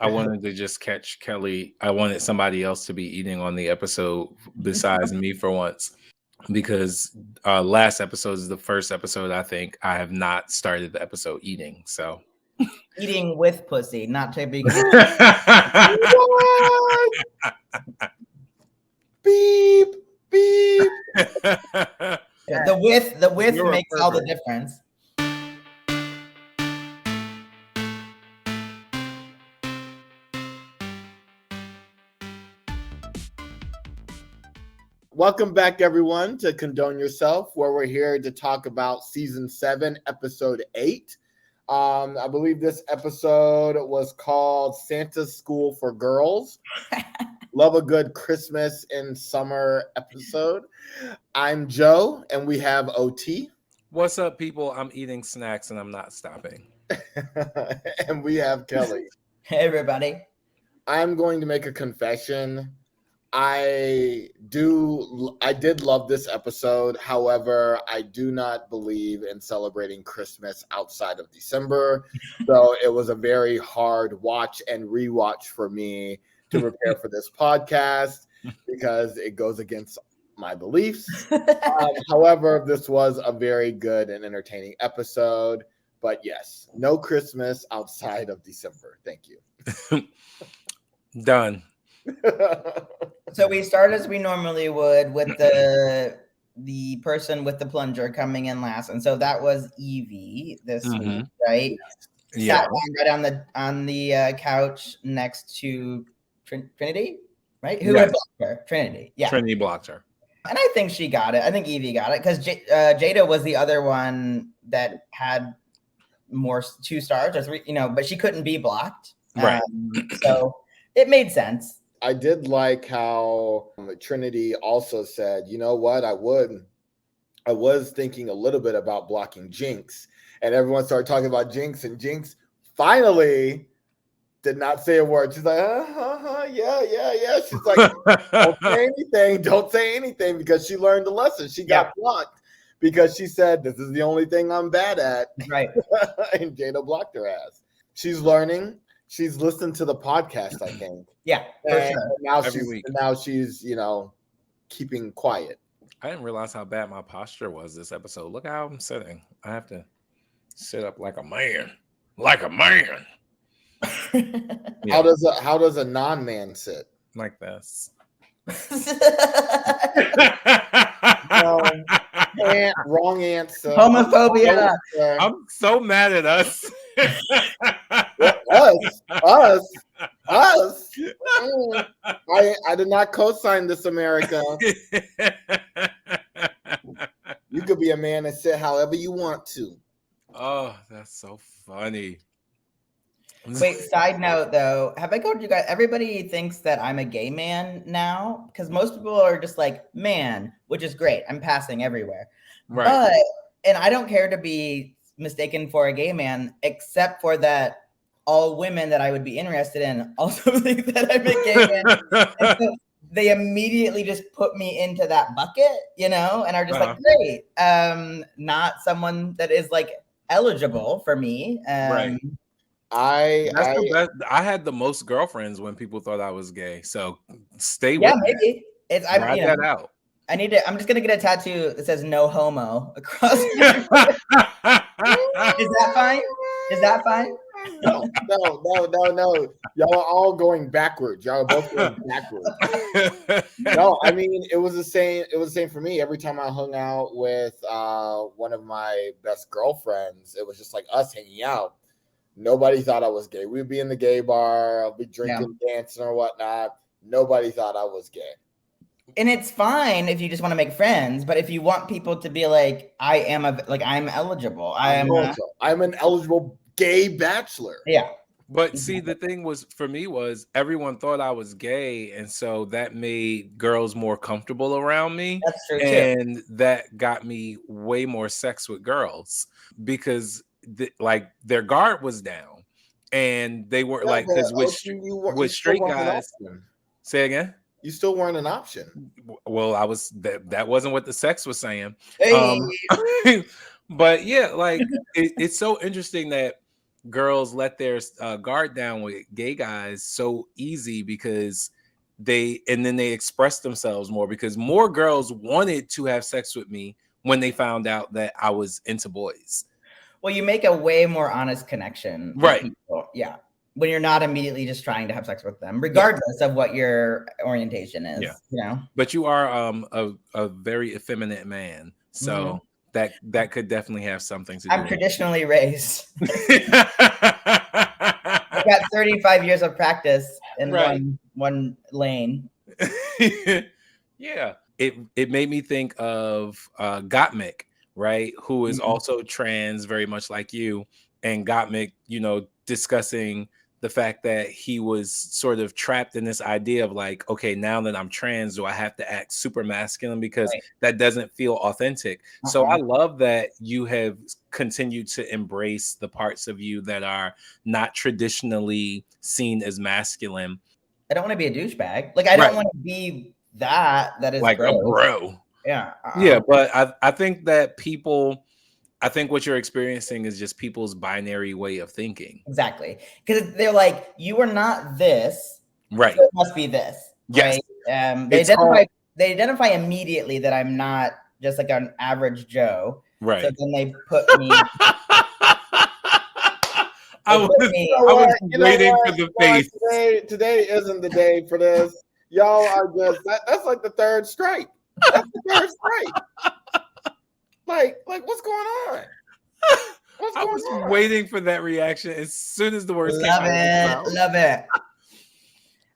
I wanted to just catch Kelly. I wanted somebody else to be eating on the episode besides me for once, because last episode is the first episode I think I have not started the episode eating. So Eating with pussy, not to be. Beep, beep. The width You're a makes all the pervert. difference. Welcome back, everyone, to Condone Yourself, where we're here to talk about Season 7, Episode 8. I believe this episode was called Santa's School for Girls. Love a good Christmas and summer episode. I'm Joe, and we have OT. What's up, people? I'm eating snacks and I'm not stopping. And we have Kelly. Hey, everybody. I'm going to make a confession. I did love this episode. However, I do not believe in celebrating Christmas outside of December. So it was a very hard watch and rewatch for me to prepare for this podcast because it goes against my beliefs. However, this was a very good and entertaining episode. But yes, no Christmas outside of December. Thank you. Done. So we start as we normally would with the person with the plunger coming in last, and so that was Evie this week, right? Yeah. Sat down right on the couch next to Trinity, right? Who had blocked her? Trinity. Yeah. Trinity blocked her. And I think she got it. I think Evie got it because Jada was the other one that had more 2 stars or 3, but she couldn't be blocked. Right. So it made sense. I did like how Trinity also said, you know what, I was thinking a little bit about blocking Jinx, and everyone started talking about Jinx, and Jinx finally did not say a word. She's like, yeah. She's like, don't say anything, because she learned the lesson. She got blocked because she said, this is the only thing I'm bad at. Right. And Jada blocked her ass. She's learning. She's listened to the podcast, I think. Yeah, for sure. Now she's, keeping quiet. I didn't realize how bad my posture was this episode. Look how I'm sitting. I have to sit up like a man. Like a man. Yeah. How does a non-man sit? Like this. Wrong answer. Homophobia. I'm so mad at us. Us. I did not co-sign this, America. You could be a man and sit however you want to. Oh, that's so funny. Wait, side note though, have I told you guys, everybody thinks that I'm a gay man now? Because most people are just like, man, which is great. I'm passing everywhere. Right. And I don't care to be mistaken for a gay man, except for that all women that I would be interested in also think that I'm a gay man. And so they immediately just put me into that bucket, and are just like, great. Not someone that is like eligible for me. Right. I had the most girlfriends when people thought I was gay. So stay with me. Maybe. Ride that out. I'm just gonna get a tattoo that says "No homo" across. Is that fine? No. Y'all are all going backwards. Y'all are both going backwards. No, I mean it was the same. It was the same for me. Every time I hung out with one of my best girlfriends, it was just like us hanging out. Nobody thought I was gay. We'd be in the gay bar, I'll be drinking, dancing, or whatnot. Nobody thought I was gay. And it's fine if you just want to make friends, but if you want people to be like, I'm eligible. I'm an eligible gay bachelor. Yeah. But see, the thing was for me was everyone thought I was gay, and so that made girls more comfortable around me. That's true and too. That got me way more sex with girls because their guard was down, and they weren't because with straight guys. Say again. You still weren't an option. Well, I was that wasn't what the sex was saying. Hey. But yeah, it's so interesting that girls let their guard down with gay guys so easy because they express themselves more, because more girls wanted to have sex with me when they found out that I was into boys. Well, you make a way more honest connection with Right. people. Yeah. When you're not immediately just trying to have sex with them, regardless of what your orientation is. Yeah. You know. But you are a very effeminate man, so that could definitely have something to do. I'm traditionally raised. I I've got 35 years of practice in Right. one lane. Yeah. It made me think of Gottmik, right? Who is also trans, very much like you. And Gottmik, discussing the fact that he was sort of trapped in this idea of like, okay, now that I'm trans, do I have to act super masculine because that doesn't feel authentic? So I love that you have continued to embrace the parts of you that are not traditionally seen as masculine. I don't want to be a douchebag. Like, I don't want to be that is like gross. a bro. Yeah. Yeah, but I think that I think what you're experiencing is just people's binary way of thinking. Exactly. Because they're like, you are not this. Right. So it must be this. Yes. Right? They identify immediately that I'm not just like an average Joe. Right. So then they put me. I was waiting for the face. Today isn't the day for this. Y'all are just that's like the third strike. That's the third strike. Like what's going on? I was waiting for that reaction as soon as the words came out. Love it.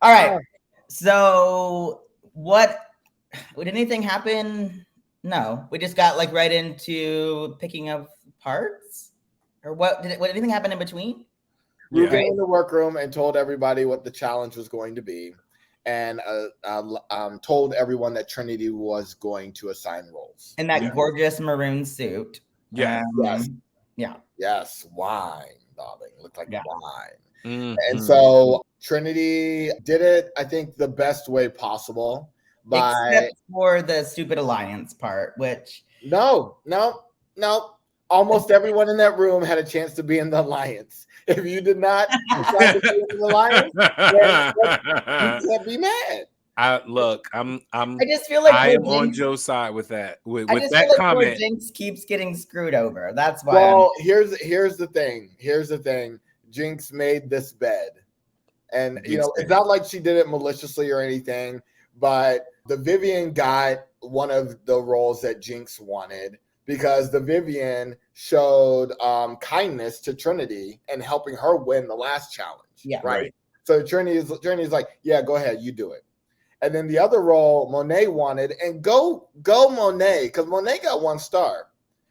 All right. So would anything happen? No, we just got like right into picking of parts. Or would anything happen in between? We went in the workroom and told everybody what the challenge was going to be, and told everyone that Trinity was going to assign roles. In that gorgeous maroon suit. Yeah. Yes. Wine, darling. Looked like wine. Mm-hmm. And so Trinity did it, I think, the best way possible. Except for the stupid alliance part, which... No. Almost everyone in that room had a chance to be in the alliance. If you did not decide to be in the alliance, then you can't be mad. I just feel like I am on Joe's side with that. With that feel comment, like Jinx keeps getting screwed over. That's why. Well, here's the thing. Jinx made this bed, and it's not like she did it maliciously or anything. But the Vivian got one of the roles that Jinx wanted, because the Vivian showed kindness to Trinity and helping her win the last challenge. Yeah. Right. So Trinity's like, yeah, go ahead, you do it. And then the other role Monet wanted, and go Monet, because Monet got 1 star.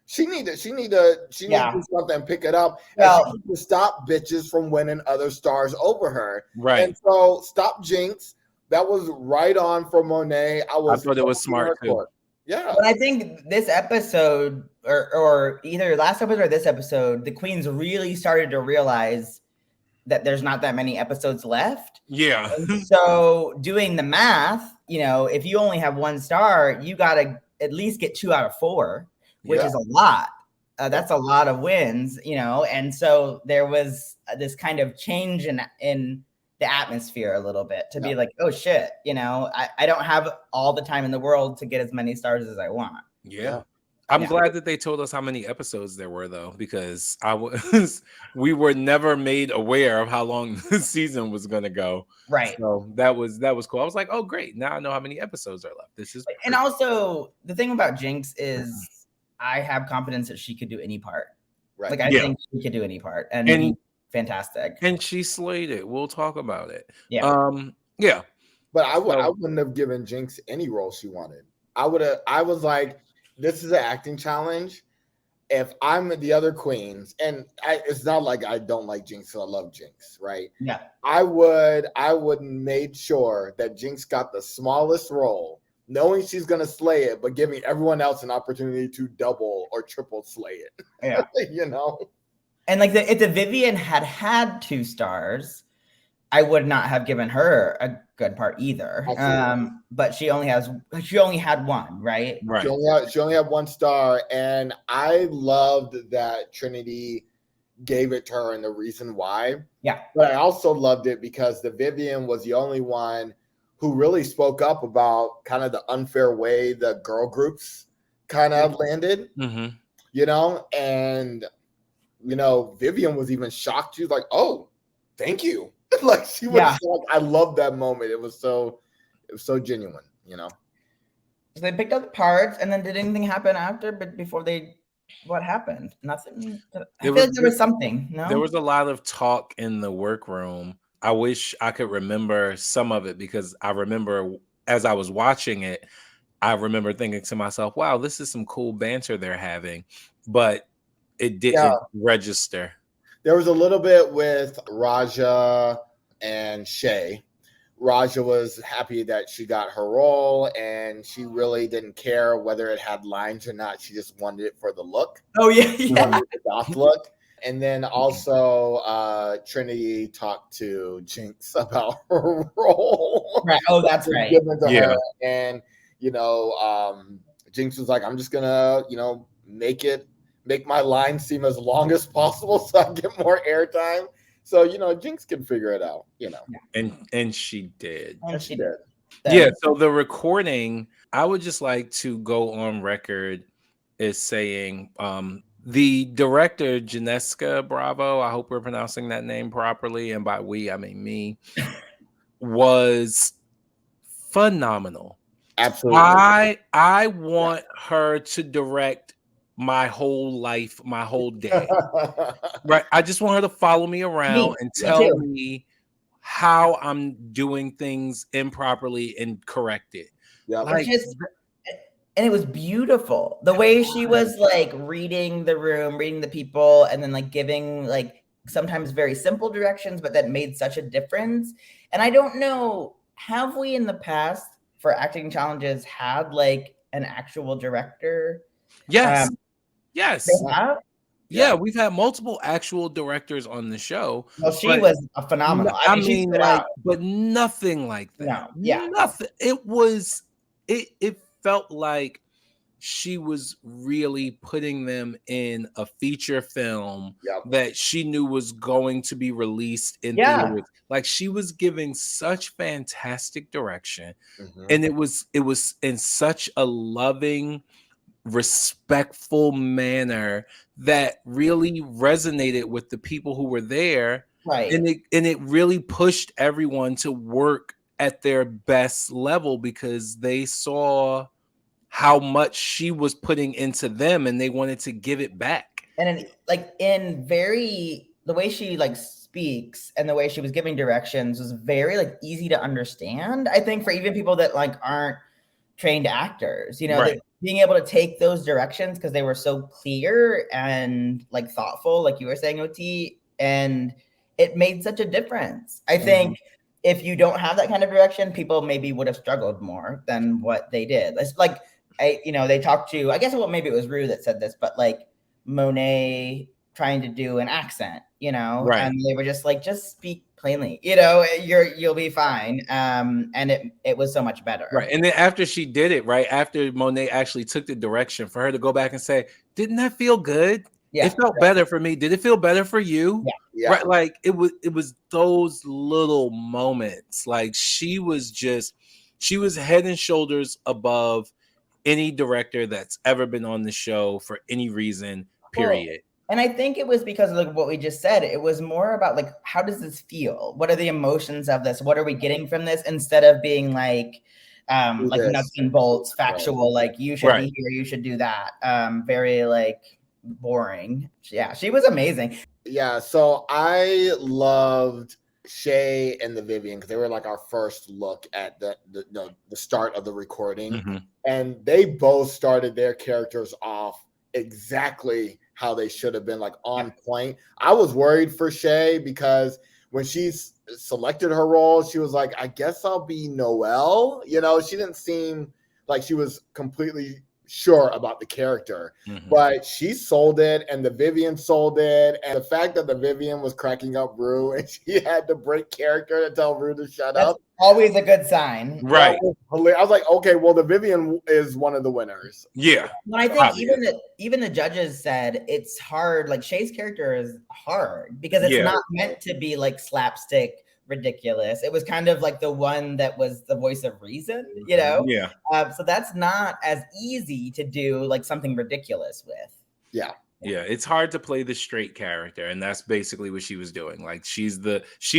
She need to do something and pick it up. And she need to stop bitches from winning other stars over her. Right. And so stop Jinx. That was right on for Monet. I thought it was smart too. Yeah. But I think this episode, or either last episode or this episode, the queens really started to realize that there's not that many episodes left. Yeah. So doing the math, if you only have 1 star, you got to at least get 2 out of 4, which is a lot. That's a lot of wins, and so there was this kind of change in the atmosphere a little bit to be like, oh shit, I don't have all the time in the world to get as many stars as I want. Yeah. I'm glad that they told us how many episodes there were, though, because we were never made aware of how long the season was going to go. Right. So that was cool. I was like, oh, great. Now I know how many episodes are left. This is And also the thing about Jinx is I have confidence that she could do any part. Right. Like I think she could do any part and be fantastic. And she slayed it. We'll talk about it. Yeah. Yeah. But I wouldn't have given Jinx any role she wanted. I was like, this is an acting challenge. If I'm the other queens, and it's not like I don't like Jinx, so I love Jinx, right? Yeah. I would made sure that Jinx got the smallest role, knowing she's gonna slay it, but giving everyone else an opportunity to double or triple slay it. Yeah. And like if the Vivian had 2 stars, I would not have given her a good part either. But she only had 1, right? Right. She only had 1 star, and I loved that Trinity gave it to her and the reason why. Yeah. But I also loved it because the Vivian was the only one who really spoke up about kind of the unfair way the girl groups kind of landed, Mm-hmm. you know, and you know, Vivian was even shocked. She was like, "Oh, thank you." Like she was like, I love that moment. It was so genuine, you know. So they picked up the parts, and then did anything happen after? But before what happened? Nothing. I feel like there was something. No, there was a lot of talk in the workroom. I wish I could remember some of it because I remember as I was watching it, I remember thinking to myself, "Wow, this is some cool banter they're having," but it didn't register. There was a little bit with Raja and Shay. Raja was happy that she got her role, and she really didn't care whether it had lines or not. She just wanted it for the look. Oh yeah, yeah. The goth look. And then also Trinity talked to Jinx about her role. Right. Oh, that's right. Given to her. And you know, Jinx was like, "I'm just gonna, you know, make my line seem as long as possible so I get more airtime." So, you know, Jinx can figure it out, you know. And she did. And she did. Yeah, so the recording, I would just like to go on record as saying the director, Janeska Bravo, I hope we're pronouncing that name properly, and by we, I mean me, was phenomenal. Absolutely. I want her to direct my whole life, my whole day. Right. I just want her to follow me around and tell me how I'm doing things improperly and correct it. Yeah. Like, and it was beautiful. The way she was like reading the room, reading the people, and then like giving like sometimes very simple directions, but that made such a difference. And I don't know, have we in the past for acting challenges had like an actual director? Yes. Yes. They have? Yeah, we've had multiple actual directors on the show. Well, she was a phenomenal. I mean like, but nothing like that. No, yeah. Nothing. It felt like she was really putting them in a feature film that she knew was going to be released in theaters. Like she was giving such fantastic direction. And it was in such a loving, respectful manner that really resonated with the people who were there. Right. And it really pushed everyone to work at their best level because they saw how much she was putting into them and they wanted to give it back. And the way she like speaks and the way she was giving directions was very like easy to understand. I think for even people that like aren't trained actors, you know, being able to take those directions because they were so clear and like thoughtful, like you were saying, OT, and it made such a difference. I think if you don't have that kind of direction, people maybe would have struggled more than what they did. It's like, they talked to, I guess maybe it was Rue that said this, but like Monet trying to do an accent, you know, and they were just like, just speak plainly, you know, you'll be fine. And it was so much better. Right. And then after she did it, right, after Monet actually took the direction, for her to go back and say, didn't that feel good? Yeah, it felt better for me. Did it feel better for you? Yeah. Right. Like it was those little moments. Like she was head and shoulders above any director that's ever been on the show for any reason, period. Well, and I think it was because of like what we just said. It was more about like, how does this feel? What are the emotions of this? What are we getting from this? Instead of being like nuts and bolts, factual, like you should be here, you should do that. Very like boring. Yeah, she was amazing. Yeah, so I loved Shay and the Vivian because they were like our first look at the start of the recording. And they both started their characters off exactly how they should have been, like on point. I was worried for Shay because when she selected her role, she was like, I guess I'll be Noelle. You know, she didn't seem like she was completely sure about the character, but she sold it, and the Vivian sold it, and the fact that the Vivian was cracking up Rue and she had to break character to tell Rue to shut That's up. always a good sign. Right. I was like, okay, well, the Vivian is one of the winners. Yeah. But I think even the judges said it's hard. Like Shay's character is hard because it's not meant to be like slapstick ridiculous. It was kind of like the one that was the voice of reason, you know? Yeah. So that's not as easy to do like something ridiculous with. Yeah. Yeah, it's hard to play the straight character, and that's basically what she was doing. Like she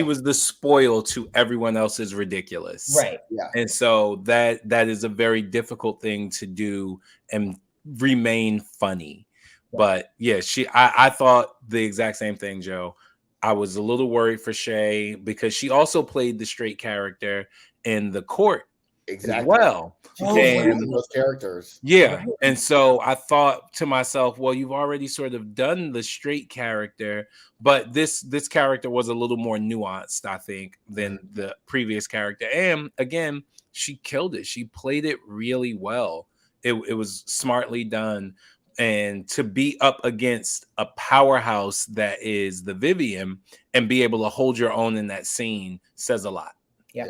was the spoil to everyone else's ridiculous. Right. Yeah. And so that is a very difficult thing to do and remain funny. Yeah. But yeah, I thought the exact same thing, Joe. I was a little worried for Shay because she also played the straight character in the court Exactly. as well. She can't use those characters. Yeah. Right. And so I thought to myself, well, you've already sort of done the straight character, but this character was a little more nuanced, I think, than the previous character. And again, she killed it. She played it really well. It was smartly done. And to be up against a powerhouse that is the Vivian and be able to hold your own in that scene says a lot. Yeah.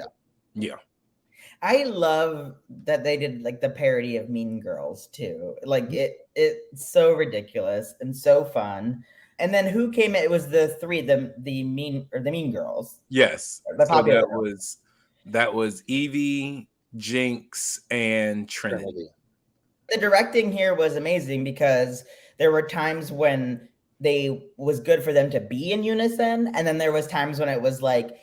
Yeah. I love that they did like the parody of Mean Girls too. Like it's so ridiculous and so fun. And then who came in? It was the Mean Girls. Yes. The popular that was Evie, Jinx, and Trinity. The directing here was amazing because there were times when they was good for them to be in unison, and then there was times when it was like,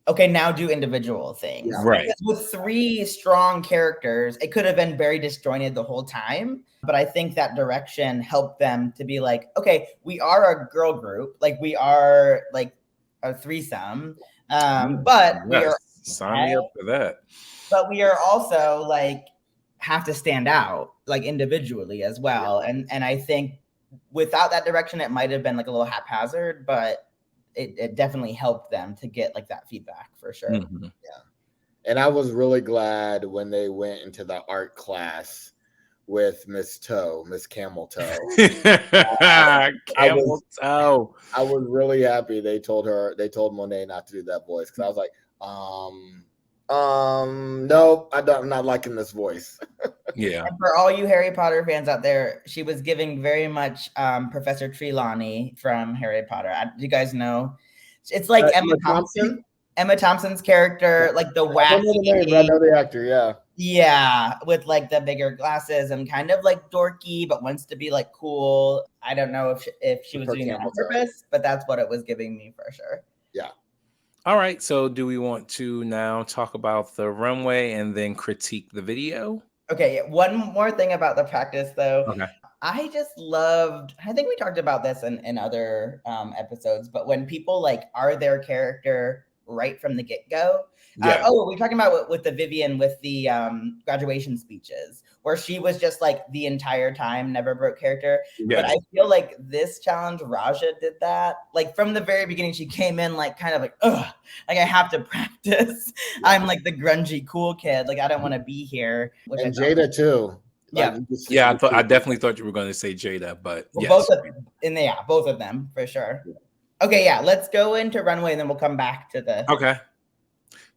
okay, now do individual things. Yeah, right. Because with three strong characters, it could have been very disjointed the whole time. But I think that direction helped them to be like, okay, we are a girl group. Like we are like a threesome. But we are sign me up for that. But we are also like have to stand out like individually as well. And I think without that direction, it might have been like a little haphazard, but it definitely helped them to get like that feedback for sure. Yeah. And I was really glad when they went into the art class with Miss Camel Toe. Camel Toe. I was really happy they told Monet not to do that voice because I was like, no, I'm not liking this voice. Yeah. And for all you Harry Potter fans out there, she was giving very much Professor Trelawney from Harry Potter. Do you guys know? It's like Emma Thompson. Emma Thompson's character, like the wacky. I know the actor, yeah. Yeah, with like the bigger glasses and kind of like dorky, but wants to be like cool. I don't know if she was doing it on purpose, but that's what it was giving me for sure. Yeah. All right. So do we want to now talk about the runway and then critique the video? Okay. One more thing about the practice though. Okay. I just loved, I think we talked about this in other episodes, but when people like are their character right from the get-go. Yeah. We're talking about with the Vivian with the graduation speeches where she was just like the entire time never broke character. Yes. But I feel like this challenge, Raja did that. Like from the very beginning, she came in like kind of like, ugh, like I have to practice. I'm like the grungy cool kid. Like I don't want to be here. And Jada too. Yeah. Yeah, I definitely thought you were going to say Jada, but well, yes. Both of them for sure. Yeah. Okay, yeah, let's go into runway and then we'll come back to the... Okay.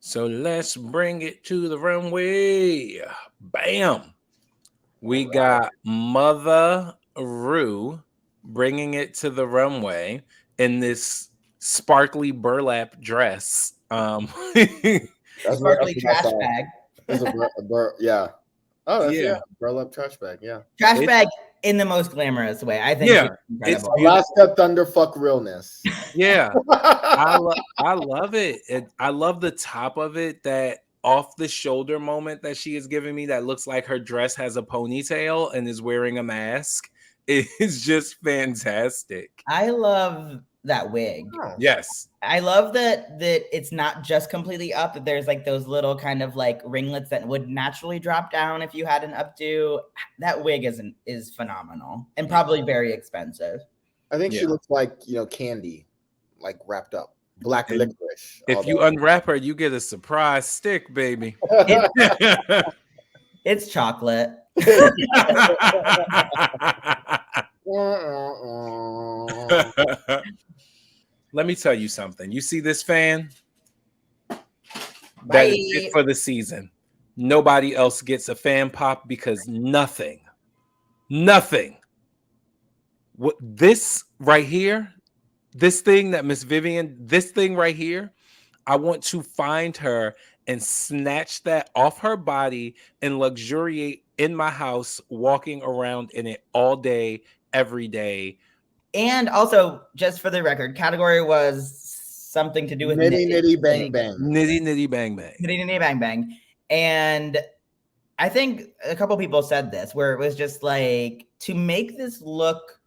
So let's bring it to the runway. Bam. We got Mother Rue bringing it to the runway in this sparkly burlap dress. Sparkly trash bag. Yeah. Oh, that's burlap trash bag, yeah. Trash bag in the most glamorous way. I think it's Alaska Thunderfuck realness. Yeah. I love it. I love the top of it, that off the shoulder moment that she is giving me that looks like her dress has a ponytail and is wearing a mask. It's just fantastic. I love that wig. Yes. I love that it's not just completely up, that there's like those little kind of like ringlets that would naturally drop down if you had an updo. That wig is phenomenal and probably very expensive. I think she looks like, candy, like wrapped up. Black licorice. If you unwrap her, you get a surprise stick, baby. It's chocolate. Let me tell you something. You see this fan? That is it Bye. for the season. Nobody else gets a fan pop because nothing. What this right here, this thing that Miss Vivian, this thing right here, I want to find her and snatch that off her body and luxuriate in my house, walking around in it all day, every day. And also, just for the record, category was something to do with Nitty knitting. nitty bang bang. Nitty nitty bang bang. Nitty nitty bang bang. And I think a couple people said this, where it was just like, to make this look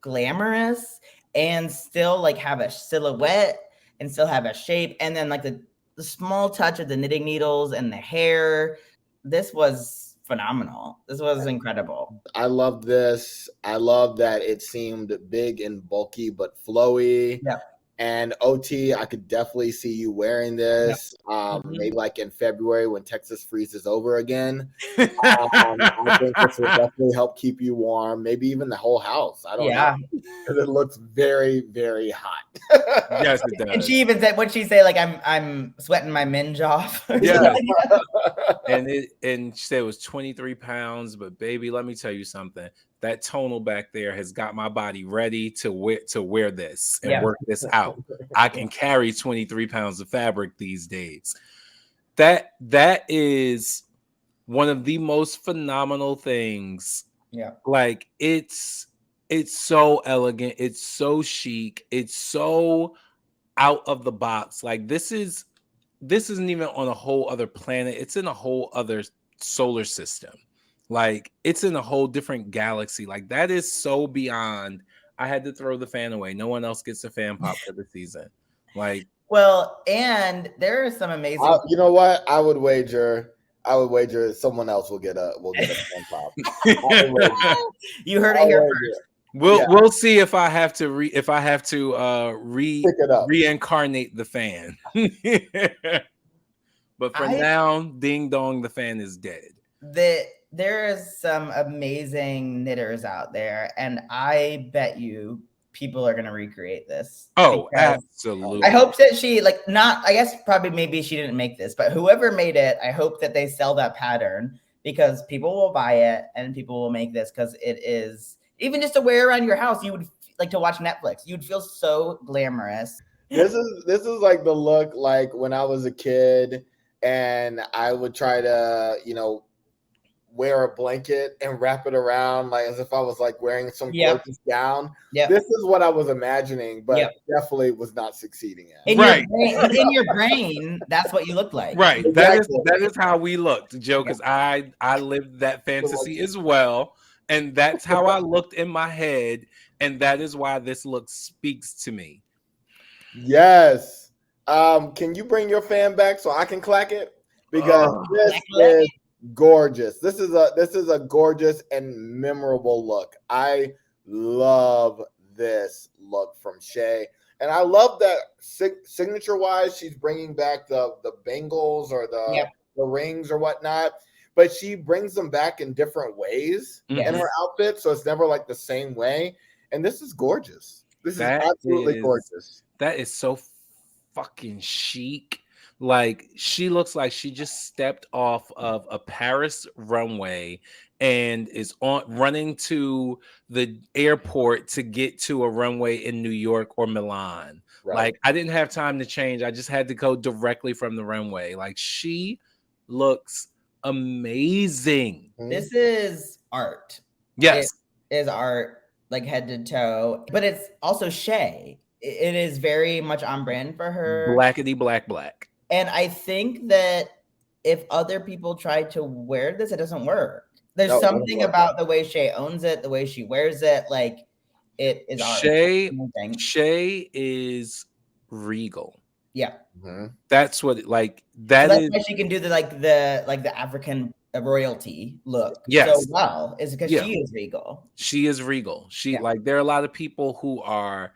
glamorous and still like have a silhouette and still have a shape, and then like the small touch of the knitting needles and the hair, this was phenomenal. This was incredible. I love this. I love that it seemed big and bulky but flowy. Yeah. And OT, I could definitely see you wearing this. Maybe like in February when Texas freezes over again. I think this will definitely help keep you warm. Maybe even the whole house. I don't know. Because it looks very, very hot. Yes, it does. And she even said, what'd she say? Like, I'm sweating my minge off. Yeah. And she said it was 23 pounds, but baby, let me tell you something. That tonal back there has got my body ready to wear this and work this out. I can carry 23 pounds of fabric these days. That is one of the most phenomenal things. Yeah. Like it's so elegant, it's so chic, it's so out of the box. Like this isn't even on a whole other planet. It's in a whole other solar system. Like it's in a whole different galaxy. Like that is so beyond. I had to throw the fan away. No one else gets a fan pop for the season. Like, well, and there are some amazing. You know what? I would wager someone else will get a fan pop. You heard it here first. We'll see if I have to reincarnate the fan. But for now, ding dong, the fan is dead. There is some amazing knitters out there, and I bet you people are going to recreate this. Oh, absolutely. I hope that I guess probably maybe she didn't make this, but whoever made it, I hope that they sell that pattern, because people will buy it and people will make this, because it is, even just to wear around your house, you would like to watch Netflix. You'd feel so glamorous. This is like the look like when I was a kid and I would try to, wear a blanket and wrap it around like as if I was like wearing some gorgeous gown. Yeah. This is what I was imagining, but definitely was not succeeding at. In your brain, that's what you look like. Right. Exactly. That is how we looked, Joe, because I lived that fantasy as well. And that's how I looked in my head. And that is why this look speaks to me. Yes. Can you bring your fan back so I can clack it? Because this is gorgeous. This is a gorgeous and memorable look. I love this look from Shay. And I love that signature-wise, she's bringing back the bangles or the rings or whatnot. But she brings them back in different ways in her outfit. So it's never like the same way. And this is gorgeous. This is absolutely gorgeous. That is so fucking chic. Like she looks like she just stepped off of a Paris runway and is running to the airport to get to a runway in New York or Milan. Right. Like I didn't have time to change. I just had to go directly from the runway. Like she looks amazing. This is art. Yes. It is art, like head to toe. But it's also Shay. It is very much on brand for her. Blackety black. And I think that if other people try to wear this, it doesn't work. There's something about the way Shay owns it, the way she wears it. Like it is art. Shay is regal. Yeah. Mm-hmm. That's what that's why she can do the African royalty look so well, is because she is regal. She is regal. There are a lot of people who are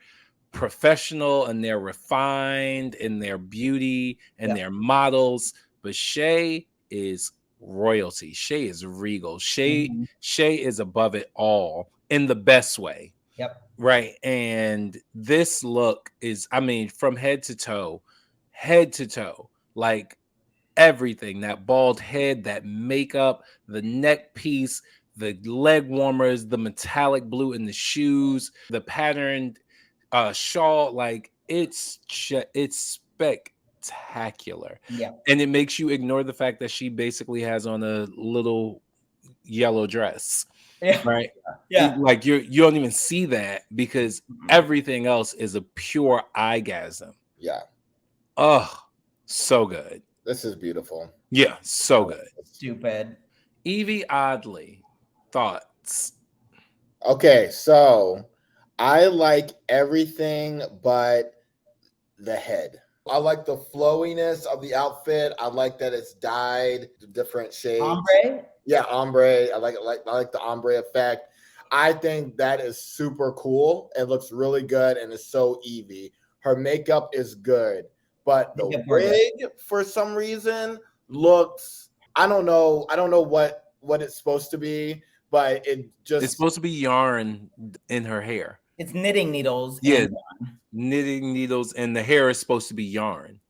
professional and they're refined in their beauty and their models, but Shay is royalty. Shay is regal. Shay is above it all in the best way. Yep. Right. And this look is, I mean, from head to toe, like everything, that bald head, that makeup, the neck piece, the leg warmers, the metallic blue in the shoes, the patterned shawl, like it's spectacular. Yeah. And it makes you ignore the fact that she basically has on a little yellow dress. Yeah. Right. Yeah. Like you don't even see that because everything else is a pure eyegasm. Yeah. Oh, so good. This is beautiful. Yeah, so good. Stupid. Evie Oddly, thoughts? Okay, so I like everything but the head. I like the flowiness of the outfit. I like that it's dyed different shades. Ombre? Yeah, ombre. I like the ombre effect. I think that is super cool. It looks really good and it's so Evie. Her makeup is good, but the wig for some reason looks, I don't know what it's supposed to be, but it's supposed to be yarn in her hair. It's knitting needles. Yeah, knitting needles, and the hair is supposed to be yarn.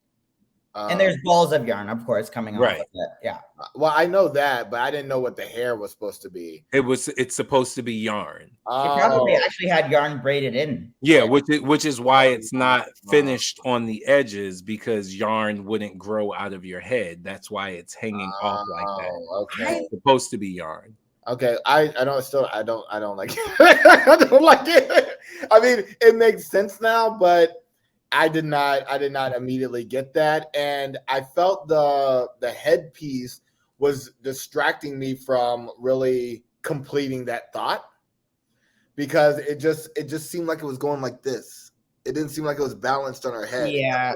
And there's balls of yarn, of course, coming off of it. Yeah. Well, I know that, but I didn't know what the hair was supposed to be. It's supposed to be yarn. It probably actually had yarn braided in. Yeah, which is why it's not finished on the edges, because yarn wouldn't grow out of your head. That's why it's hanging off like that. Okay. It's supposed to be yarn. Okay, I don't like it. I don't like it. I mean, it makes sense now, but I did not immediately get that, and I felt the headpiece was distracting me from really completing that thought, because it just seemed like it was going like this. It didn't seem like it was balanced on her head. Yeah,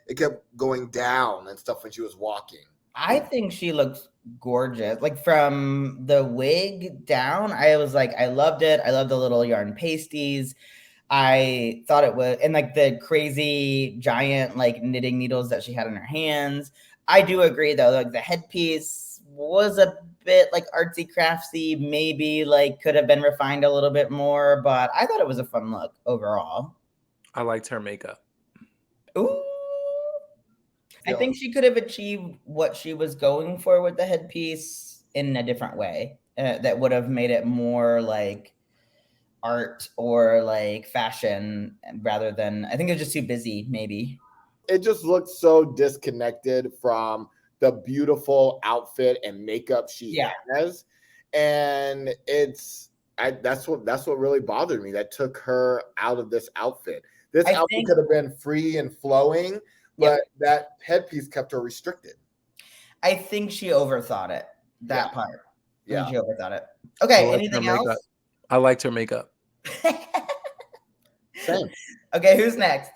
it kept going down and stuff when she was walking. I think she looks gorgeous. Like from the wig down, I was like, I loved it. I love the little yarn pasties. I thought it was, and like the crazy giant like knitting needles that she had in her hands. I do agree though, like the headpiece was a bit like artsy craftsy, maybe like could have been refined a little bit more, but I thought it was a fun look overall. I liked her makeup. Ooh. I think she could have achieved what she was going for with the headpiece in a different way that would have made it more like art or like fashion rather than, I think it was just too busy, maybe. It just looked so disconnected from the beautiful outfit and makeup she has. And that's what really bothered me. That took her out of this outfit. This outfit could have been free and flowing, but that headpiece kept her restricted. I think she overthought it, that part. Yeah. She overthought it. Okay, anything else? I liked her makeup. Same. Okay, who's next?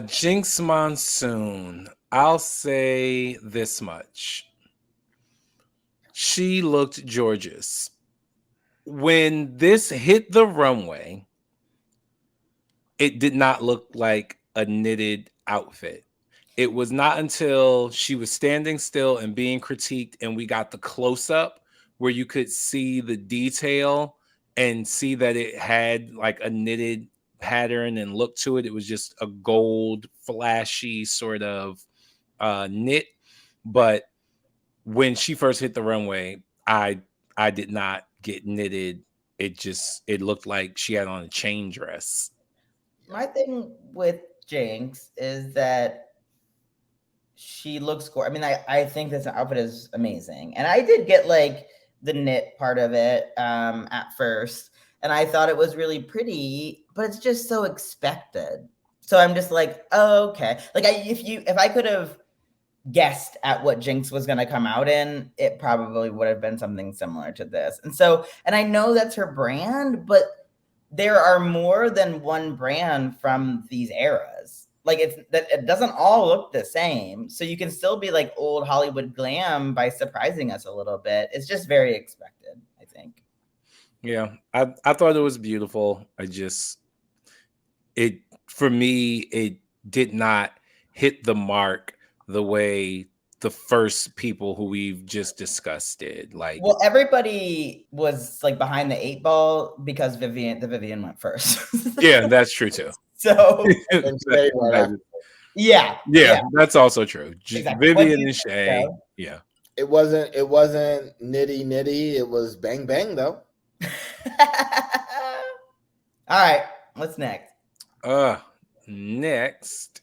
Jinx Monsoon. I'll say this much. She looked gorgeous. When this hit the runway, it did not look like a knitted outfit. It was not until she was standing still and being critiqued and we got the close-up where you could see the detail and see that it had like a knitted pattern and look to it. It was just a gold, flashy sort of knit. But when she first hit the runway, I did not get knitted. It looked like she had on a chain dress. My thing with Jinx is that she looks gorgeous. I mean, I think this outfit is amazing. And I did get like the knit part of it at first. And I thought it was really pretty, but it's just so expected. So I'm just like, oh, okay. Like if I could have guessed at what Jinx was going to come out in, it probably would have been something similar to this. And I know that's her brand, but there are more than one brand from these eras. Like it doesn't all look the same. So you can still be like old Hollywood glam by surprising us a little bit. It's just very expected, I think. Yeah, I thought it was beautiful. For me, it did not hit the mark the way the first people who we've just discussed did. Like, well, everybody was like behind the 8 ball because Vivian went first. yeah, that's true too. So And Shay right after. yeah, that's also true. exactly. Vivian and Shay, yeah. It wasn't nitty. It was bang bang though. All right, what's next? Next.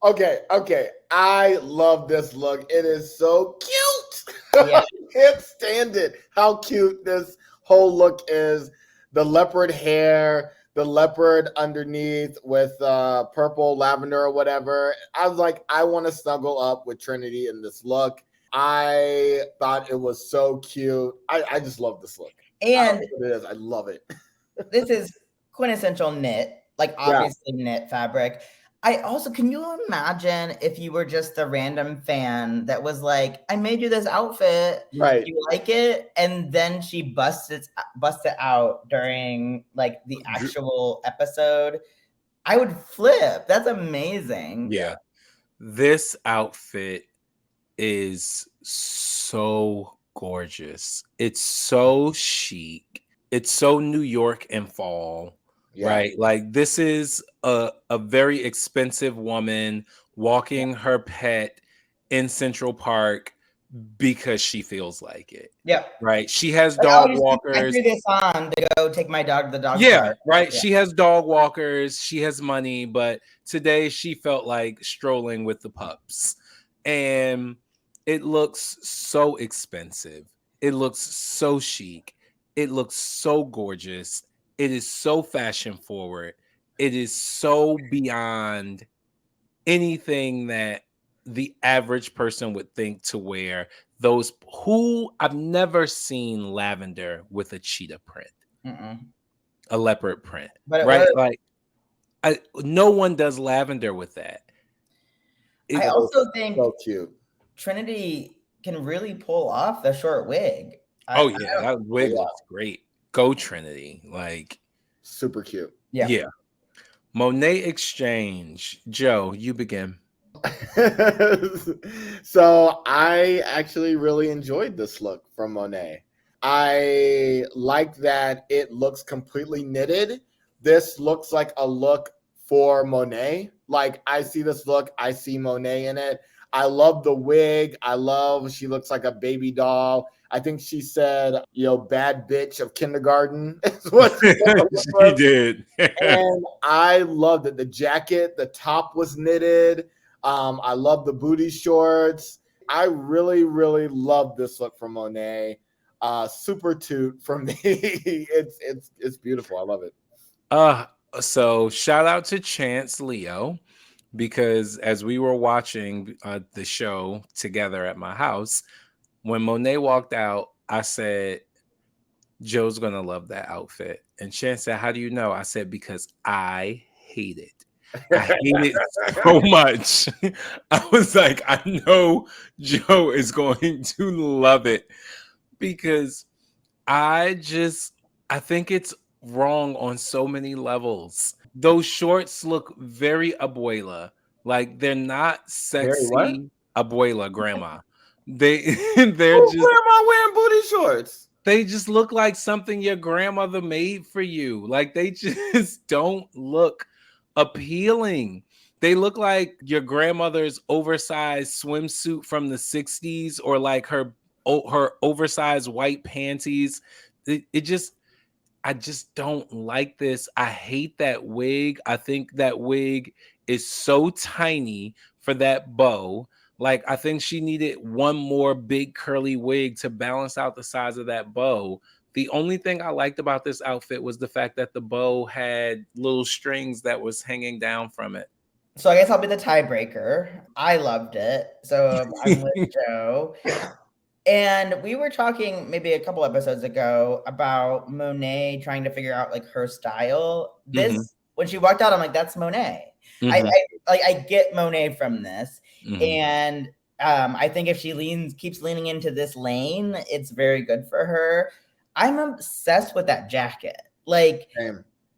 Okay. I love this look. It is so cute. Yeah. I can't stand it. How cute this whole look is. The leopard hair, the leopard underneath with purple lavender or whatever. I was like, I want to snuggle up with Trinity in this look. I thought it was so cute. I just love this look. And it is. I love it. This is quintessential knit, like obviously knit fabric. I also, can you imagine if you were just a random fan that was like, I made you this outfit, right? You like it? And then she busts it out during like the actual episode. I would flip. That's amazing. Yeah. This outfit is so gorgeous. It's so chic. It's so New York in fall, right? Like, this is a very expensive woman walking her pet in Central Park because she feels like it. Yeah. Right. She has dog walkers. I threw this on to go take my dog to the dog Yeah, park. right. Yeah. She has dog walkers. She has money, but today she felt like strolling with the pups. And it looks so expensive. It looks so chic. It looks so gorgeous. It is so fashion forward. It is so beyond anything that the average person would think to wear. Those who I've never seen lavender with a cheetah print, a leopard print, but right? Like, no one does lavender with that. I also think so cute. Trinity can really pull off the short wig. That wig looks great. Go Trinity, like super cute. Yeah. Monet Exchange. Joe, you begin. So I actually really enjoyed this look from Monet. I like that it looks completely knitted. This looks like a look for Monet. Like, I see this look, I see Monet in it. I love the wig. She looks like a baby doll. I think she said, bad bitch of kindergarten is what she did. And I loved it. The jacket, the top was knitted. I love the booty shorts. I really, really love this look from Monet. Super toot for me. It's beautiful. I love it. So shout out to Chance Leo, because as we were watching the show together at my house, when Monet walked out, I said, Joe's gonna love that outfit. And Chance said, how do you know? I said, because I hate it. I hate it so much. I was like, I know Joe is going to love it, because I think it's wrong on so many levels. Those shorts look very abuela. Like, they're not sexy. Abuela, grandma. They're just grandma wearing booty shorts. They just look like something your grandmother made for you. Like, they just don't look appealing. They look like your grandmother's oversized swimsuit from the 60s, or like her oversized white panties. I just don't like this. I hate that wig. I think that wig is so tiny for that bow. Like, I think she needed one more big curly wig to balance out the size of that bow. The only thing I liked about this outfit was the fact that the bow had little strings that was hanging down from it. So I guess I'll be the tiebreaker. I loved it. So I'm with Joe. And we were talking maybe a couple episodes ago about Monet trying to figure out like her style. This, when she walked out, I'm like, that's Monet. I get Monet from this. And I think if she keeps leaning into this lane, it's very good for her. I'm obsessed with that jacket. Like,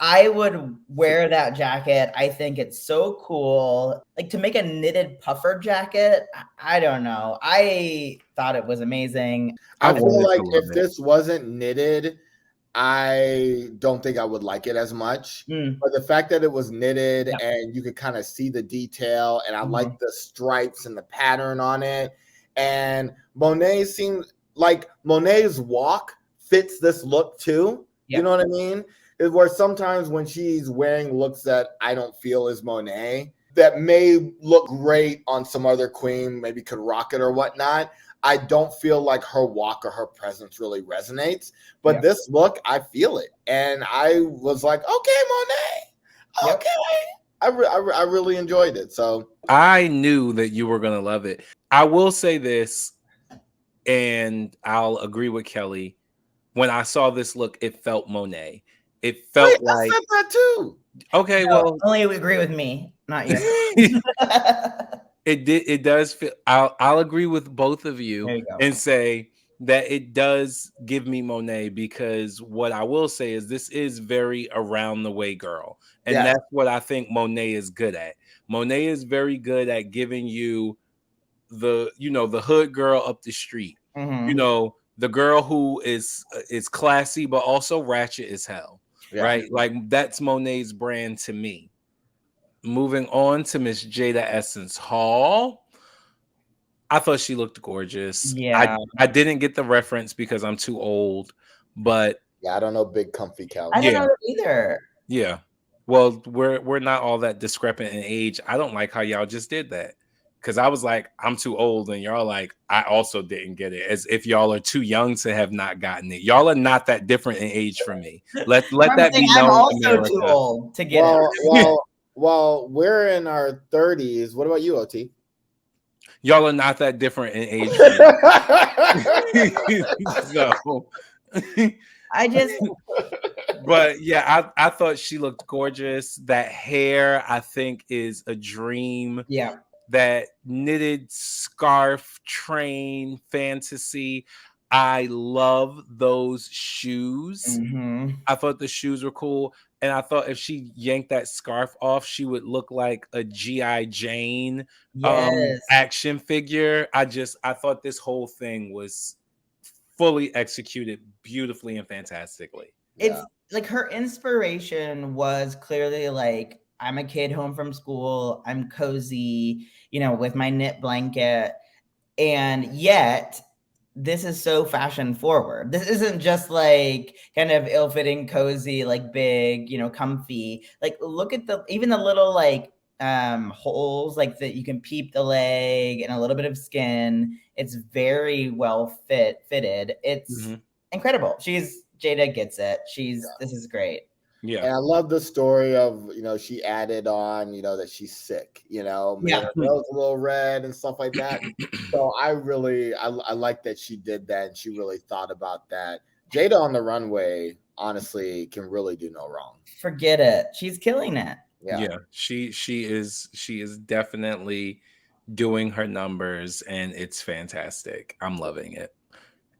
I would wear that jacket. I think it's so cool. Like to make a knitted puffer jacket, I don't know. I thought it was amazing. I wanted feel to like love if it. this wasn't knitted, I don't think I would like it as much. But the fact that it was knitted Yeah. and you could kind of see the detail, and I Mhm. like the stripes and the pattern on it. And Monet seemed like Monet's walk fits this look too. Yeah. You know what I mean? Where sometimes when she's wearing looks that I don't feel is Monet, that may look great on some other queen, maybe could rock it or whatnot. I don't feel like her walk or her presence really resonates. But Yeah. this look, I feel it. And I was like, okay, Monet. Yep. Okay. I really enjoyed it. So I knew that you were going to love it. I will say this, and I'll agree with Kelly. When I saw this look, it felt Monet. It felt wait, I like, said that too. okay, No, well, only agree with me, not you. it does feel, I'll agree with both of you There you go. and say that it does give me Monet, because what I will say is this is very around the way girl. And Yeah. that's what I think Monet is good at. Monet is very good at giving you the, the hood girl up the street. Mhm. The girl who is classy but also ratchet as hell. Yeah. Right? Like that's Monet's brand to me. Moving on to Miss Jada Essence Hall. I thought she looked gorgeous. Yeah. I didn't get the reference because I'm too old, but Yeah, I don't know, big comfy couch. I don't Yeah. know that either. yeah. Well, we're not all that discrepant in age. I don't like how y'all just did that. Cause I was like, I'm too old, and y'all like, I also didn't get it. As if y'all are too young to have not gotten it. Y'all are not that different in age from me. Let I'm that be saying I'm known, also too America. old to get it. Well, we're in our 30s. What about you, OT? Y'all are not that different in age from me. So I just but yeah, I thought she looked gorgeous. That hair, I think, is a dream. yeah. That knitted scarf train fantasy. I love those shoes. Mhm. I thought the shoes were cool. And I thought if she yanked that scarf off, she would look like a G.I. Jane Yes. action figure. I thought this whole thing was fully executed beautifully and fantastically. It's like her inspiration was clearly like, I'm a kid home from school, I'm cozy, with my knit blanket, and yet this is so fashion forward. This isn't just like kind of ill-fitting, cozy, like big, comfy. Like look at even the little like holes like that you can peep the leg and a little bit of skin. It's very well fitted. It's incredible. Jada gets it. This is great. Yeah. And I love the story of, she added on, that she's sick, made her nose a little red and stuff like that. So I like that she did that, and she really thought about that. Jada on the runway, honestly, can really do no wrong. Forget it. She's killing it. Yeah. She is definitely doing her numbers, and it's fantastic. I'm loving it.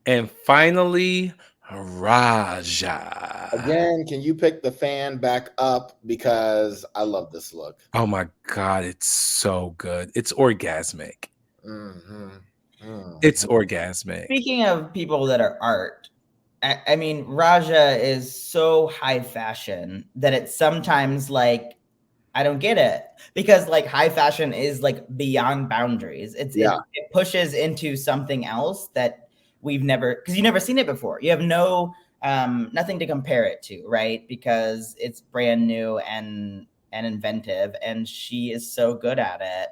And finally, Raja. Again, can you pick the fan back up, because I love this look. Oh my God, it's so good. It's orgasmic. It's orgasmic. Speaking of people that are art, I mean, Raja is so high fashion that it's sometimes like, I don't get it, because like high fashion is like beyond boundaries. It pushes into something else that you've never seen it before. You have nothing to compare it to, right? Because it's brand new and inventive, and she is so good at it.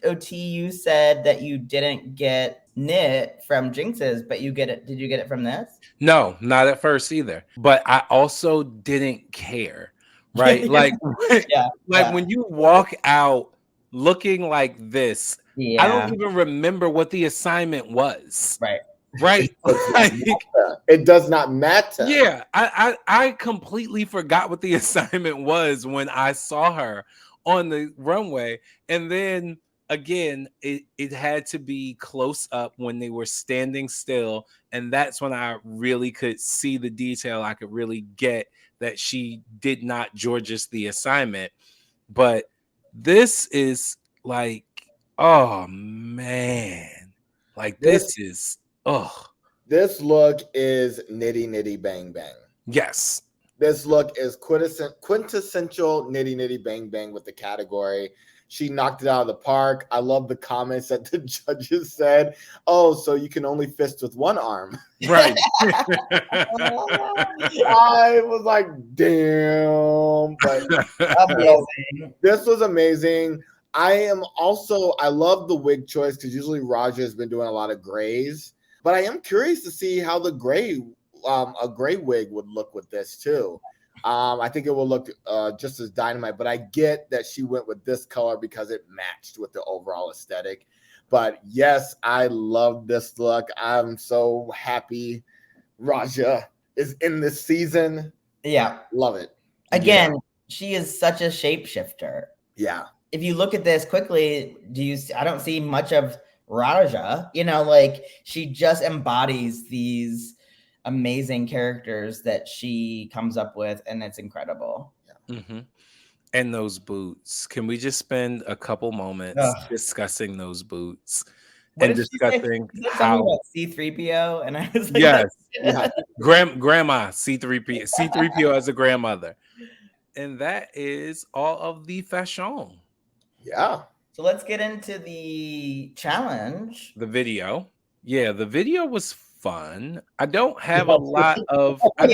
OT, you said that you didn't get knit from Jinx's, but you get it. Did you get it from this? No, not at first either. But I also didn't care. Right? Like, when you walk out looking like this, I don't even remember what the assignment was. Right? Like, it does not matter. Yeah, I completely forgot what the assignment was when I saw her on the runway. And then again, it had to be close up when they were standing still. And that's when I really could see the detail. I could really get that she did not Georges the assignment. But this is like, oh man, like this is This look is nitty nitty bang bang. Yes. This look is quintessential nitty nitty bang bang with the category. She knocked it out of the park. I love the comments that the judges said. Oh, so you can only fist with one arm. Right. I was like, damn. But Amazing. this was amazing. I love the wig choice because usually Raja has been doing a lot of grays. But I am curious to see how the gray, a gray wig would look with this too. I think it will look just as dynamite, but I get that she went with this color because it matched with the overall aesthetic. But yes, I love this look. I'm so happy Raja is in this season. Yeah. Love it. Again, she is such a shapeshifter. Yeah. If you look at this quickly, I don't see much of Raja, like she just embodies these amazing characters that she comes up with, and it's incredible. Mm-hmm. And those boots. Can we just spend a couple moments discussing those boots and discussing how C-3PO? And I was like, yes, grandma C-3PO as a grandmother, and that is all of the fashion. Yeah. So let's get into the challenge. The video. Yeah, the video was fun. I don't have a lot of I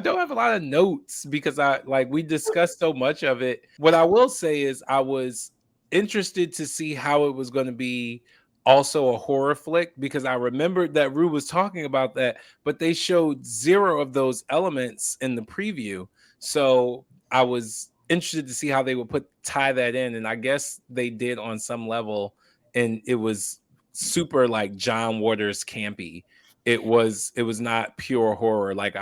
don't have a lot of notes because we discussed so much of it. What I will say is I was interested to see how it was going to be also a horror flick, because I remembered that Rue was talking about that, but they showed zero of those elements in the preview. So I was interested to see how they would tie that in, and I guess they did on some level, and it was super like John Waters campy. It was not pure horror like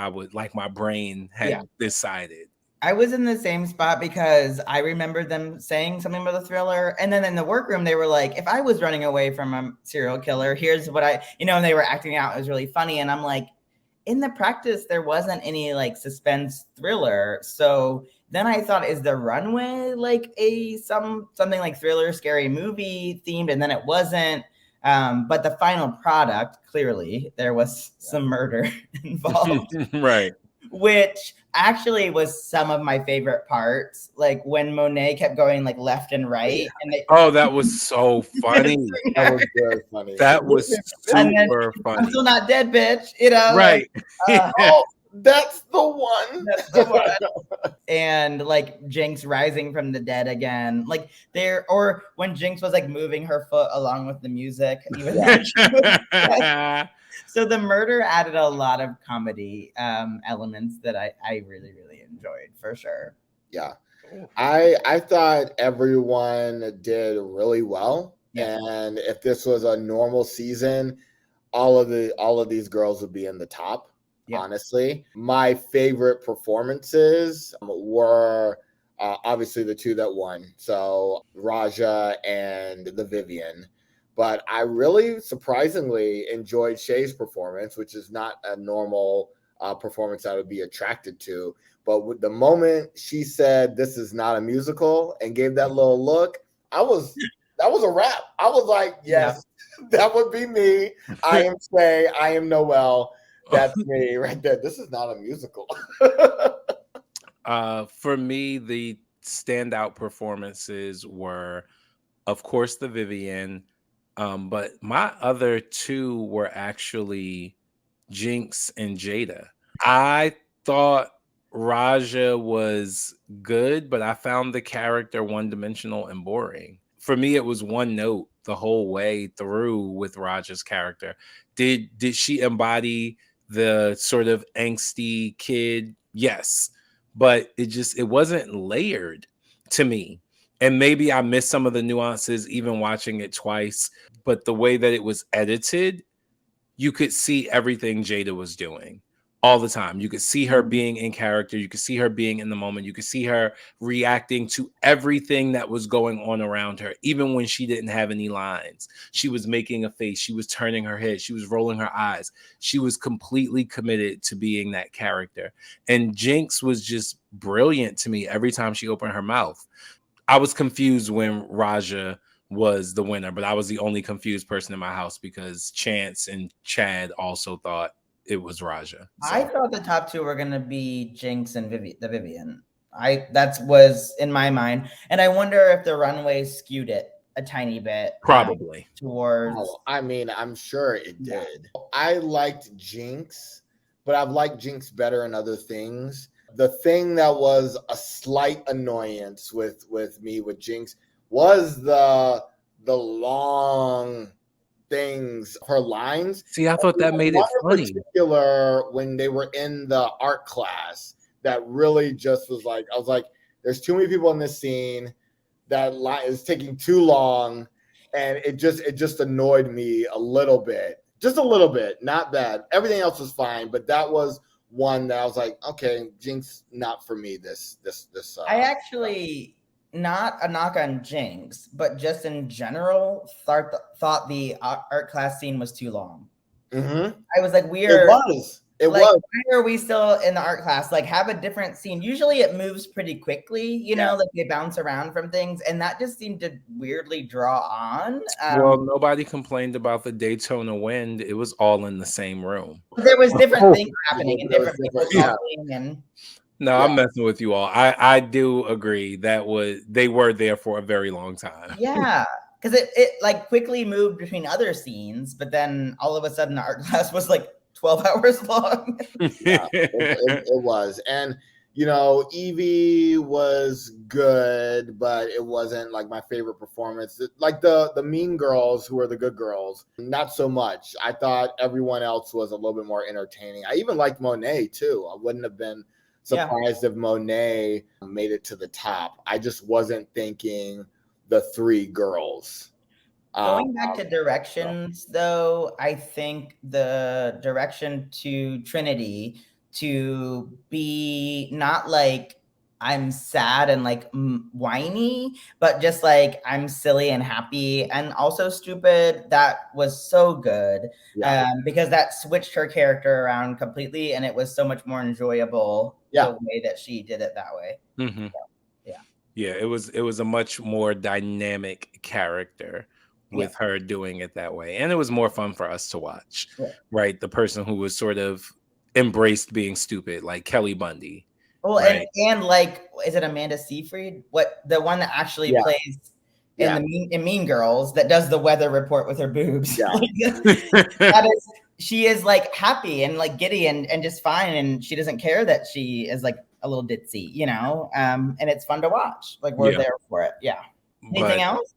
my brain had decided. I was in the same spot because I remember them saying something about the thriller, and then in the workroom they were like, if I was running away from a serial killer, here's what and they were acting out. It was really funny, and I'm like, in the practice there wasn't any like suspense thriller. So then I thought, is the runway like something like thriller scary movie themed? And then it wasn't. But the final product, clearly there was some murder involved. Right. Which actually was some of my favorite parts, like when Monet kept going like left and right. And that was so funny. That was very funny. That was super funny. I'm still not dead, bitch. Right. That's the one. That's the one. And like Jinx rising from the dead again, like or when Jinx was like moving her foot along with the music. So the murder added a lot of comedy elements that I really, really enjoyed, for sure. Yeah. I thought everyone did really well. Yeah. And if this was a normal season, all of these girls would be in the top. Yeah. Honestly, my favorite performances were obviously the two that won. So Raja and the Vivian. But I really surprisingly enjoyed Shay's performance, which is not a normal performance I would be attracted to. But with the moment she said this is not a musical and gave that little look, that was a wrap. I was like, yes, that would be me. I am Shay. I am Noelle. That's me right there. This is not a musical. For me, the standout performances were, of course, the Vivian. But my other two were actually Jinx and Jada. I thought Raja was good, but I found the character one-dimensional and boring. For me, it was one note the whole way through with Raja's character. Did she embody the sort of angsty kid? Yes, but it wasn't layered to me. And maybe I missed some of the nuances even watching it twice, but the way that it was edited, you could see everything Jada was doing all the time. You could see her being in character. You could see her being in the moment. You could see her reacting to everything that was going on around her, even when she didn't have any lines. She was making a face. She was turning her head. She was rolling her eyes. She was completely committed to being that character. And Jinx was just brilliant to me every time she opened her mouth. I was confused when Raja was the winner, but I was the only confused person in my house because Chance and Chad also thought it was Raja. So. I thought the top two were gonna be Jinx and the Vivian. That was in my mind, and I wonder if the runway skewed it a tiny bit. Probably towards. Oh, I mean, I'm sure it did. I liked Jinx, but I've liked Jinx better in other things. The thing that was a slight annoyance with me with Jinx was the long things, her lines. See, I thought that made it funny. In particular, when they were in the art class, that really just was like, I was like, there's too many people in this scene. That line is taking too long, and it just annoyed me a little bit. Just a little bit, not bad. Everything else was fine, but that was one that I was like, okay, Jinx, not for me. This. I actually. Not a knock on Jinx, but just in general, thought the art class scene was too long. Mm-hmm. I was like, it was. Why are we still in the art class? Like, have a different scene. Usually it moves pretty quickly, you know, like they bounce around from things. And that just seemed to weirdly draw on. Well, nobody complained about the Daytona wind. It was all in the same room. There was different things happening and different people talking and... No, I'm messing with you all. I do agree that they were there for a very long time. Yeah, because it like quickly moved between other scenes, but then all of a sudden the art class was like 12 hours long. it was. And you know, Evie was good, but it wasn't like my favorite performance. Like the mean girls, who are the good girls, not so much. I thought everyone else was a little bit more entertaining. I even liked Monet too. I wouldn't have been surprised if Monet made it to the top. I just wasn't thinking the three girls. Going back to directions, though, I think the direction to Trinity to be not like I'm sad and like whiny, but just like I'm silly and happy and also stupid. That was so good because that switched her character around completely, and it was so much more enjoyable the way that she did it that way. Mm-hmm. Yeah, it was a much more dynamic character with her doing it that way, and it was more fun for us to watch. Right, the person who was sort of embraced being stupid, like Kelly Bundy. Well, and like, is it Amanda Seyfried? What, the one that actually plays in in Mean Girls, that does the weather report with her boobs? Yeah. She is like happy and like giddy and just fine, and she doesn't care that she is like a little ditzy, you know. And it's fun to watch. Like, we're there for it. Yeah. Anything else?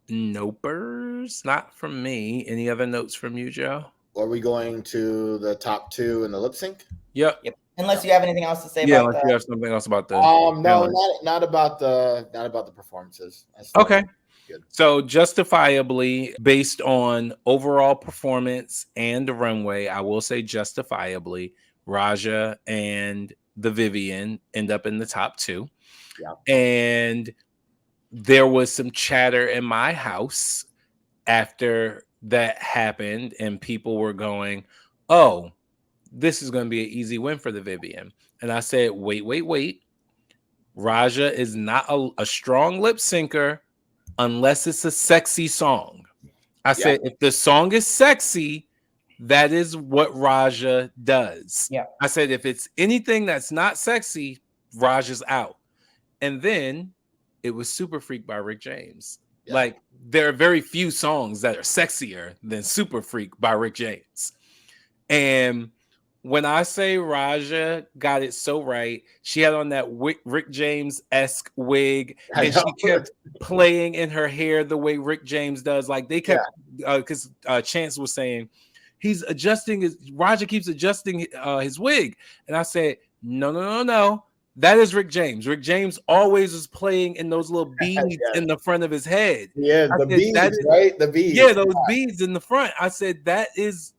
Nopers, not from me. Any other notes from you, Joe? Are we going to the top two in the lip sync? Yep. Unless you have anything else to say about unless you have something else about the no, not about the performances. Okay. Good. So justifiably, based on overall performance and the runway, I will say justifiably, Raja and the Vivian end up in the top two. Yeah. And there was some chatter in my house after that happened, and people were going, oh, this is going to be an easy win for the Vivian. And I said, wait. Raja is not a strong lip syncer unless it's a sexy song. I said, if the song is sexy, that is what Raja does. Yeah. I said, if it's anything that's not sexy, Raja's out. And then it was Super Freak by Rick James. Yeah. Like, there are very few songs that are sexier than Super Freak by Rick James. And when I say Raja got it so right, she had on that Rick James-esque wig, and she kept playing in her hair the way Rick James does. Like, they kept, because Chance was saying, Raja keeps adjusting his wig. And I said, no. That is Rick James. Rick James always is playing in those little beads in the front of his head. Yeah, the beads, right? The beads. Yeah, those beads in the front. I said, that is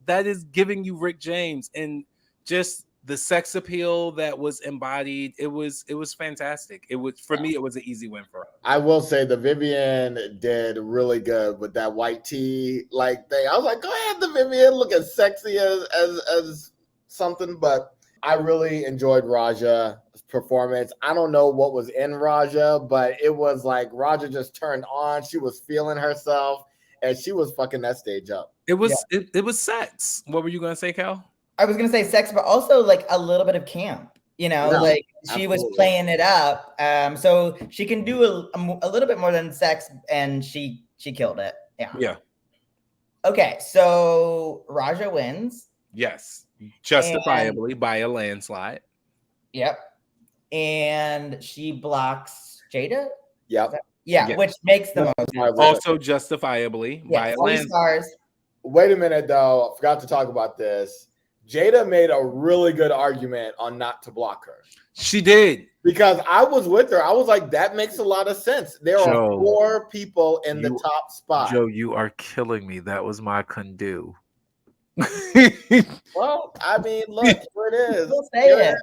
giving you Rick James. And just the sex appeal that was embodied, it was fantastic. It was, for me, it was an easy win for her. I will say the Vivian did really good with that white tee like thing. I was like, go ahead, the Vivian, look as sexy as something. But I really enjoyed Raja's performance. I don't know what was in Raja, but it was like Raja just turned on. She was feeling herself, and she was fucking that stage up. It was it was sex. What were you gonna say, Cal? I was gonna say sex, but also like a little bit of camp. You know, like she was playing it up. So she can do a little bit more than sex, and she killed it. Yeah. Okay, so Raja wins. Yes, justifiably by a landslide. Yep. And she blocks Jada. Yep. Yeah, which makes the most sense. Also justifiably by a landslide. Wait a minute, though. I forgot to talk about this. Jada made a really good argument on not to block her. She did. Because I was with her. I was like, that makes a lot of sense. There are 4 people in the top spot. Joe, you are killing me. That was my can-do. Well, I mean, look, here it is. Here it is.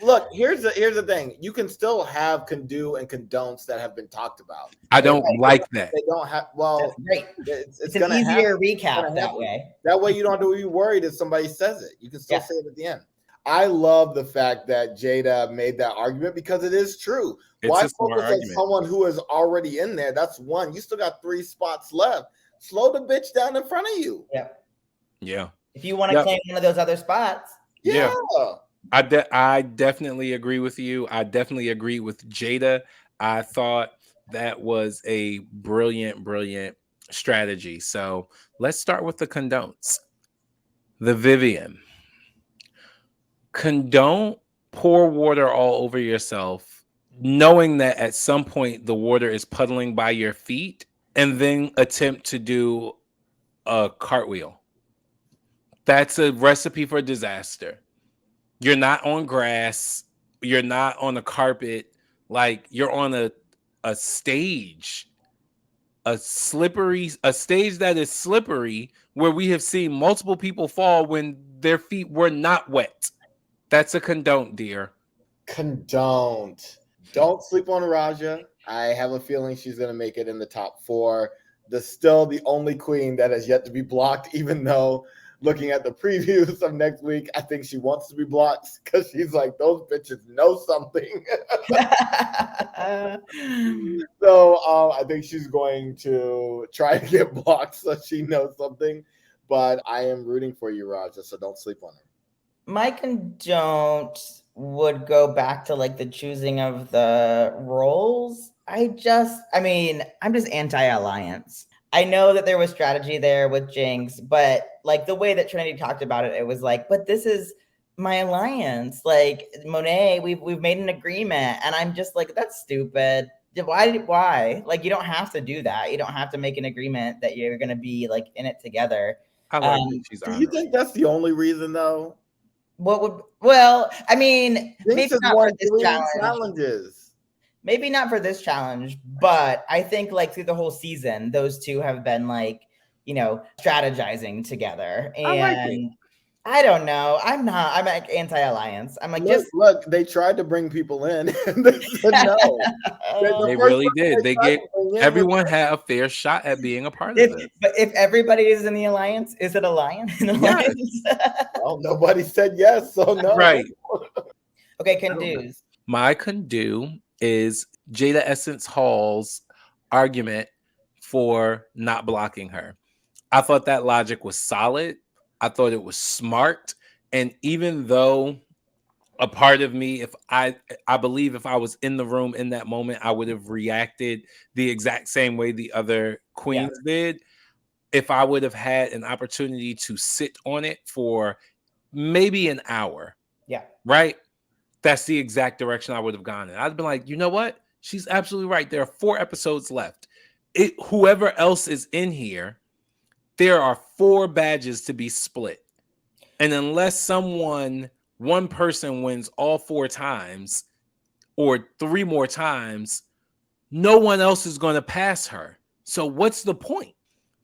Look, here's the thing. You can still have can-do and condon'ts that have been talked about. I don't like that. They don't have, well, it's an easier recap that way. That way you don't have to be worried if somebody says it. You can still say it at the end. I love the fact that Jada made that argument because it is true. Why focus on someone who is already in there? That's one. You still got 3 spots left. Slow the bitch down in front of you. Yeah. If you want to claim one of those other spots. Yeah. I definitely agree with you. I definitely agree with Jada. I thought that was a brilliant strategy. So let's start with the condon'ts. The Vivian. Condone pour water all over yourself, knowing that at some point the water is puddling by your feet, and then attempt to do a cartwheel. That's a recipe for disaster. You're not on grass. You're not on a carpet. Like, you're on a stage, a stage that is slippery, where we have seen multiple people fall when their feet were not wet. That's a condone, dear. Condone. Don't sleep on Raja. I have a feeling she's going to make it in the top 4. Still the only queen that has yet to be blocked, even though looking at the previews of next week, I think she wants to be blocked because she's like, those bitches know something. So I think she's going to try to get blocked so she knows something. But I am rooting for you, Raja, so don't sleep on her. My condone would go back to like the choosing of the roles. I'm just anti-alliance. I know that there was strategy there with Jinx, but like the way that Trinity talked about it, it was like, but this is my alliance. Like, Monet, we've made an agreement, and I'm just like, that's stupid. Why? Like, you don't have to do that. You don't have to make an agreement that you're gonna be like in it together. Do you think that's the only reason though? I mean, maybe not for this challenge. Maybe not for this challenge, but I think like through the whole season, those two have been like, strategizing together. And I don't know. I'm like anti-alliance. I'm like, look, they tried to bring people in and they said no. They really did. They gave everyone had a fair shot at being a part of it. But if everybody is in the alliance, is it a lion? Yes. Well, nobody said yes, so no. Right. Okay, condos. My can-do is Jada Essence Hall's argument for not blocking her. I thought that logic was solid. I thought it was smart. And even though a part of me, I believe if I was in the room in that moment, I would have reacted the exact same way the other queens did. If I would have had an opportunity to sit on it for maybe an hour. Yeah. Right? That's the exact direction I would have gone in. I'd been like, you know what? She's absolutely right. There are 4 episodes left. Whoever else is in here, there are 4 badges to be split. And unless one person wins all 4 times or 3 more times, no one else is going to pass her. So what's the point?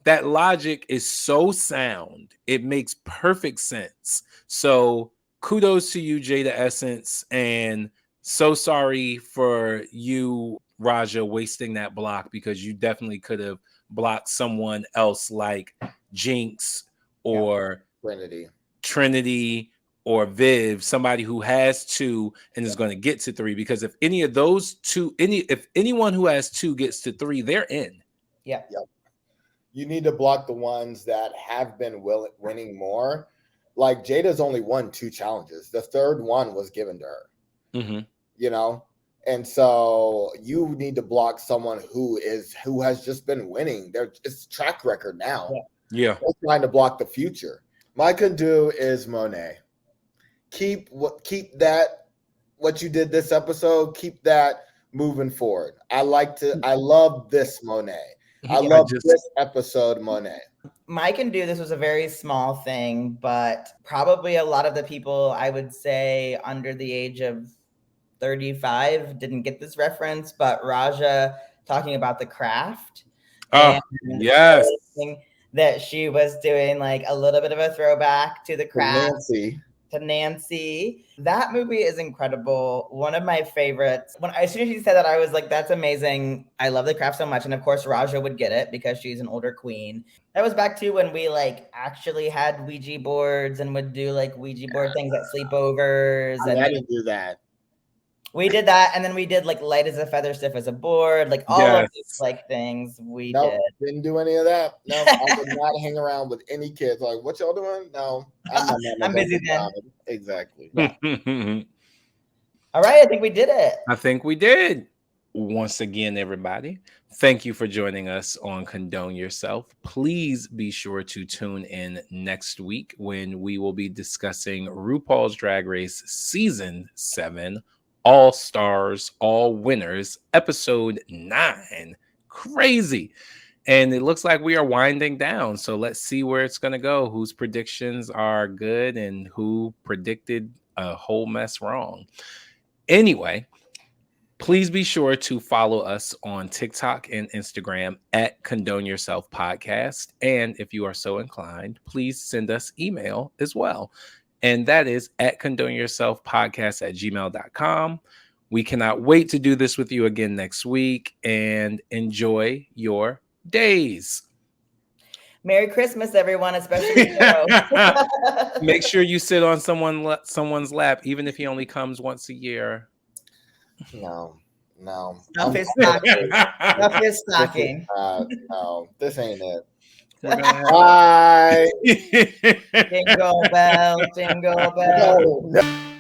That logic is so sound. It makes perfect sense. So kudos to you, Jada Essence, and so sorry for you, Raja, wasting that block, because you definitely could have blocked someone else like Jinx or Trinity or Viv, somebody who has 2 and is going to get to 3, because if any of those 2, if anyone who has 2 gets to 3, they're in. Yeah. Yep. You need to block the ones that have been winning more. Like Jada's only won 2 challenges. The third one was given to her. Mm-hmm. You know, and so you need to block someone who has just been winning. It's track record now. Yeah. They're trying to block the future. My could-do is Monet. Keep that what you did this episode. Keep that moving forward. I love this Monet. I love this episode, Monet. My can do, this was a very small thing, but probably a lot of the people, I would say under the age of 35 didn't get this reference, but Raja talking about the craft. Oh, yes. That she was doing like a little bit of a throwback to the craft. To Nancy. That movie is incredible. One of my favorites. As soon as she said that, I was like, that's amazing. I love the craft so much. And of course, Raja would get it because she's an older queen. That was back to when we like actually had Ouija boards and would do like Ouija board things at sleepovers. I didn't do that. We did that, and then we did like light as a feather, stiff as a board, like all of these like things we did. Didn't do any of that. No, I did not hang around with any kids. Like, what y'all doing? No, I'm busy then. Exactly. Yeah. All right, I think we did it. I think we did. Once again, everybody, thank you for joining us on Condone Yourself. Please be sure to tune in next week when we will be discussing RuPaul's Drag Race Season 7. All Stars, All Winners, episode 9. Crazy. And it looks like we are winding down. So let's see where it's going to go. Whose predictions are good and who predicted a whole mess wrong. Anyway, please be sure to follow us on TikTok and Instagram at Condone Yourself Podcast. And if you are so inclined, please send us email as well. And that is at condoneyourselfpodcast@gmail.com. We cannot wait to do this with you again next week, and enjoy your days. Merry Christmas, everyone, especially Make sure you sit on someone's lap, even if he only comes once a year. No. Stuff his stocking. Stuff his stocking. No, this ain't it. Bye. Jingle bell, jingle bell. No.